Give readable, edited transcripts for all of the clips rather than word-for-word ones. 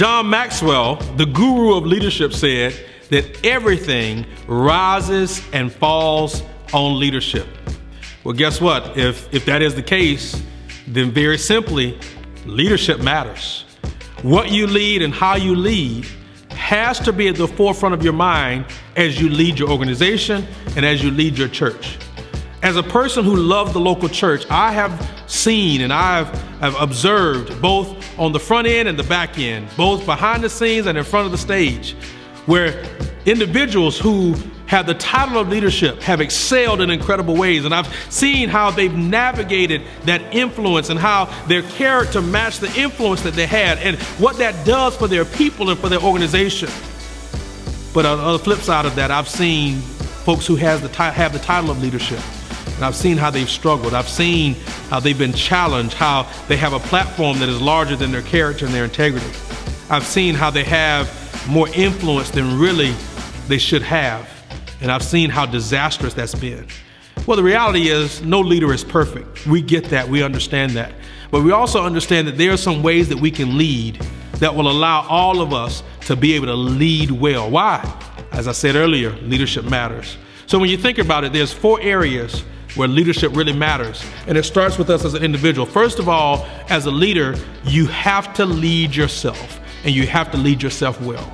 John Maxwell, the guru of leadership, said that everything rises and falls on leadership. Well, guess what? If that is the case, then very simply, leadership matters. What you lead and how you lead has to be at the forefront of your mind as you lead your organization and as you lead your church. As a person who loves the local church, I have seen and I've observed both on the front end and the back end, both behind the scenes and in front of the stage, where individuals who have the title of leadership have excelled in incredible ways. And I've seen how they've navigated that influence and how their character matched the influence that they had and what that does for their people and for their organization. But on the flip side of that, I've seen folks who have the title of leadership. And I've seen how they've struggled. I've seen how they've been challenged, how they have a platform that is larger than their character and their integrity. I've seen how they have more influence than really they should have. And I've seen how disastrous that's been. Well, the reality is no leader is perfect. We get that, we understand that. But we also understand that there are some ways that we can lead that will allow all of us to be able to lead well. Why? As I said earlier, leadership matters. So when you think about it, there's 4 areas where leadership really matters. And it starts with us as an individual. First of all, as a leader, you have to lead yourself, and you have to lead yourself well.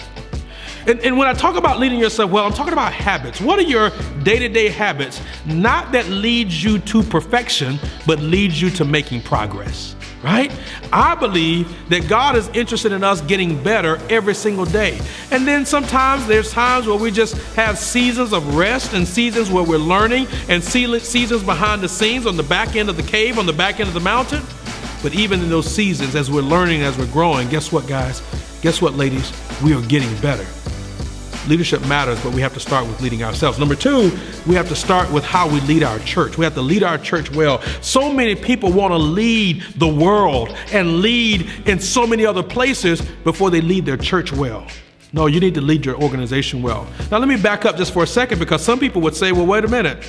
And when I talk about leading yourself well, I'm talking about habits. What are your day-to-day habits? Not that leads you to perfection, but leads you to making progress, right? I believe that God is interested in us getting better every single day. And then sometimes there's times where we just have seasons of rest and seasons where we're learning and seasons behind the scenes on the back end of the cave, on the back end of the mountain. But even in those seasons, as we're learning, as we're growing, guess what, guys? Guess what, ladies? We are getting better. Leadership matters, but we have to start with leading ourselves. Number 2, we have to start with how we lead our church. We have to lead our church well. So many people want to lead the world and lead in so many other places before they lead their church well. No, you need to lead your organization well. Now, let me back up just for a second, because some people would say, well, wait a minute,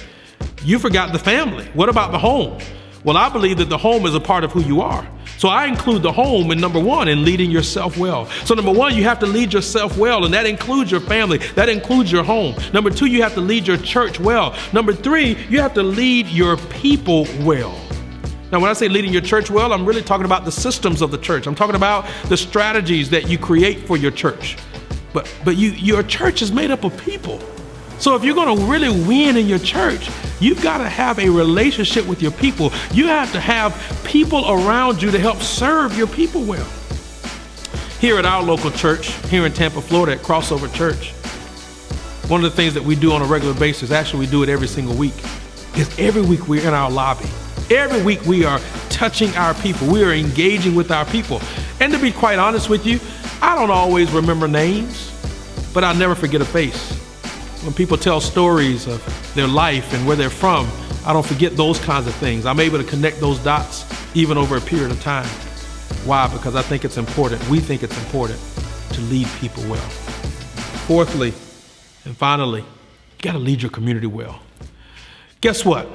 you forgot the family. What about the home? Well, I believe that the home is a part of who you are. So I include the home in number 1 in leading yourself well. So number 1, you have to lead yourself well, and that includes your family. That includes your home. Number 2, you have to lead your church well. Number 3, you have to lead your people well. Now, when I say leading your church well, I'm really talking about the systems of the church. I'm talking about the strategies that you create for your church. But your church is made up of people. So if you're going to really win in your church, you've got to have a relationship with your people. You have to have people around you to help serve your people well. Here at our local church, here in Tampa, Florida, at Crossover Church, one of the things that we do on a regular basis, actually we do it every single week, is every week we're in our lobby. Every week we are touching our people. We are engaging with our people. And to be quite honest with you, I don't always remember names, but I'll never forget a face. When people tell stories of their life and where they're from, I don't forget those kinds of things. I'm able to connect those dots even over a period of time. Why? Because I think it's important. We think it's important to lead people well. Fourthly, and finally, you got to lead your community well. Guess what?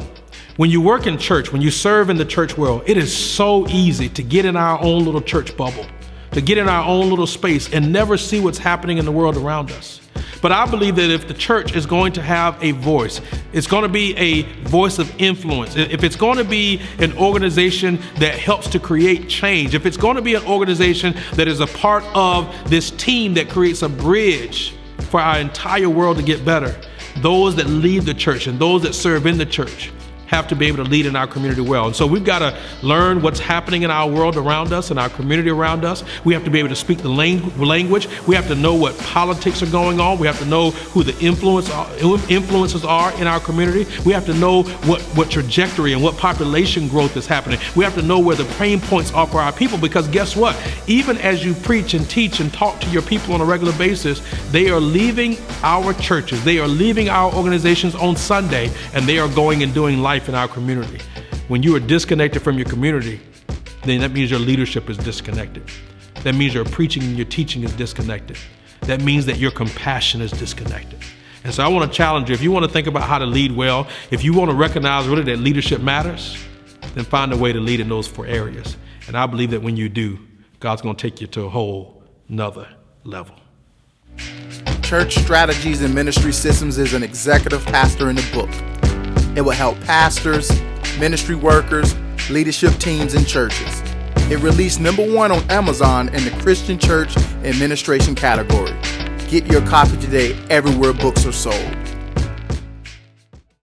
When you work in church, when you serve in the church world, it is so easy to get in our own little church bubble, to get in our own little space and never see what's happening in the world around us. But I believe that if the church is going to have a voice, it's going to be a voice of influence. If it's going to be an organization that helps to create change, if it's going to be an organization that is a part of this team that creates a bridge for our entire world to get better, those that lead the church and those that serve in the church have to be able to lead in our community well. And so we've got to learn what's happening in our world around us and our community around us. We have to be able to speak the language. We have to know what politics are going on. We have to know who the influences are in our community. We have to know what trajectory and what population growth is happening. We have to know where the pain points are for our people, because guess what? Even as you preach and teach and talk to your people on a regular basis, they are leaving our churches. They are leaving our organizations on Sunday, and they are going and doing life in our community. When you are disconnected from your community, then that means your leadership is disconnected. That means your preaching and your teaching is disconnected. That means that your compassion is disconnected. And so I want to challenge you, if you want to think about how to lead well, if you want to recognize really that leadership matters, then find a way to lead in those 4 areas. And I believe that when you do, God's going to take you to a whole nother level. Church Strategies and Ministry Systems is an executive pastor in the book. It will help pastors, ministry workers, leadership teams, and churches. It released #1 on Amazon in the Christian Church Administration category. Get your copy today everywhere books are sold.